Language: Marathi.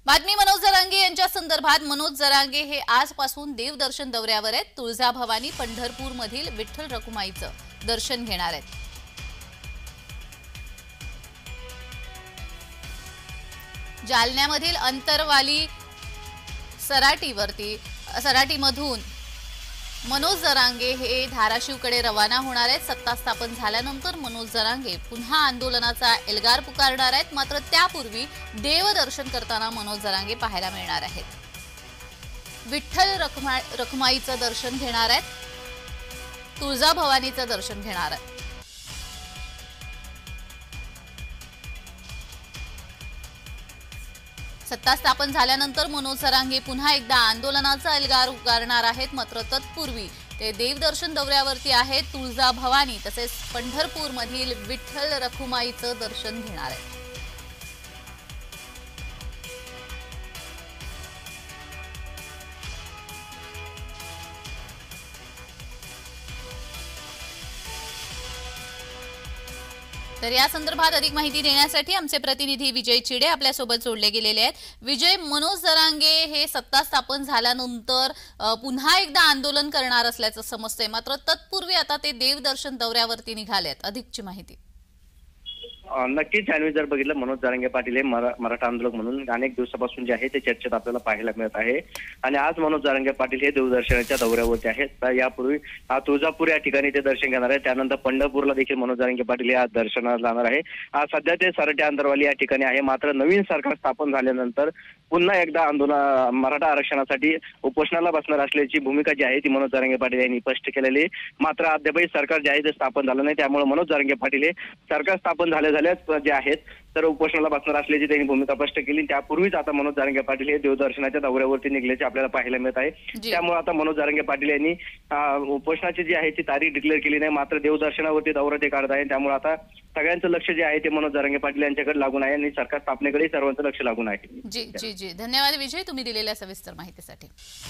बातमी मनोज जरांगे यांच्या संदर्भात। मनोज जरांगे हे आजपासून देवदर्शन दौऱ्यावर आहेत। तुळजाभवानी पंढरपूर मधील विठ्ठल रखुमाईचं दर्शन घेणार आहेत। जालन्यामधील अंतरवाली सराटीमधून मनोज जरांगे हे धाराशिवकडे रवाना होणार आहेत। सत्ता स्थापन झाल्यानंतर मनोज जरांगे पुन्हा आंदोलनाचा एल्गार पुकारणार आहेत। मात्र त्यापूर्वी देवदर्शन करताना मनोज जरांगे पाहायला मिळणार आहेत। विठ्ठल रखुमाईचं दर्शन घेणार आहेत। तुळजाभवानीचं दर्शन घेणार आहेत। सत्ता स्थापन झाल्यानंतर मनोज जरांगे पुन्हा एकदा आंदोलनाचा एल्गार उगारणार आहेत। मात्र तत्पूर्वी ते देवदर्शन दौऱ्यावरती आहेत। तुळजाभवानी तसेच पंढरपूर मधील विठ्ठल रखुमाईचं दर्शन घेणार आहेत। तर या संदर्भात अधिक माहिती देण्यासाठी आमचे प्रतिनिधी विजय चिडे आपल्या सोबत जोडले गेलेले आहेत। विजय, मनोज जरांगे हे सत्ता स्थापन झाल्यानंतर पुन्हा एकदा आंदोलन करणार असल्याचं समजतंय। मात्र तत्पूर्वी आता ते देवदर्शन दौऱ्यावरती निघालेत। अधिकची माहिती। नक्कीच आणि जर बघितलं मनोज जरांगे पाटील हे मराठा आंदोलक म्हणून अनेक दिवसापासून जे आहे ते चर्चेत आपल्याला पाहायला मिळत आहे। आणि आज मनोज जरांगे पाटील हे देवदर्शनाच्या दौऱ्यावरती आहेत। तर यापूर्वी तुळजापूर या ठिकाणी ते दर्शन घेणार आहे। त्यानंतर पंढरपूरला देखील मनोज जरांगे पाटील आज दर्शनाला जाणार आहे। आज सध्या ते सराटी अंतरवाली या ठिकाणी आहे। मात्र नवीन सरकार स्थापन झाल्यानंतर पुन्हा एकदा आंदोलन मराठा आरक्षणासाठी उपोषणाला बसणार असल्याची भूमिका जी आहे ती मनोज जरांगे पाटील यांनी स्पष्ट केलेली। मात्र अद्यापही सरकार जे आहे ते स्थापन झालं नाही। त्यामुळे मनोज जरांगे पाटील हे सरकार स्थापन झाल्याच जे आहेत तर उपोषणाला बसणार असल्याची त्यांनी भूमिका स्पष्ट केली। त्यापूर्वीच आता मनोज जरांगे पाटील हे देवदर्शनाच्या दौऱ्यावरती निघल्याचे आपल्याला पाहायला मिळत आहे। त्यामुळे आता मनोज जरांगे पाटील यांनी उपोषणाची जी आहे ती तारीख डिक्लेअर केली नाही। मात्र देवदर्शनावरती दौरा ते काढत आहे। त्यामुळे आता सगळ्यांचं लक्ष जे आहे ते मनोज जरांगे पाटील यांच्याकडे लागून आहे आणि सरकार स्थापनेकडे सर्वांचं लक्ष लागून आहे। जी जी जी, धन्यवाद विजय, तुम्ही दिलेल्या सविस्तर माहितीसाठी।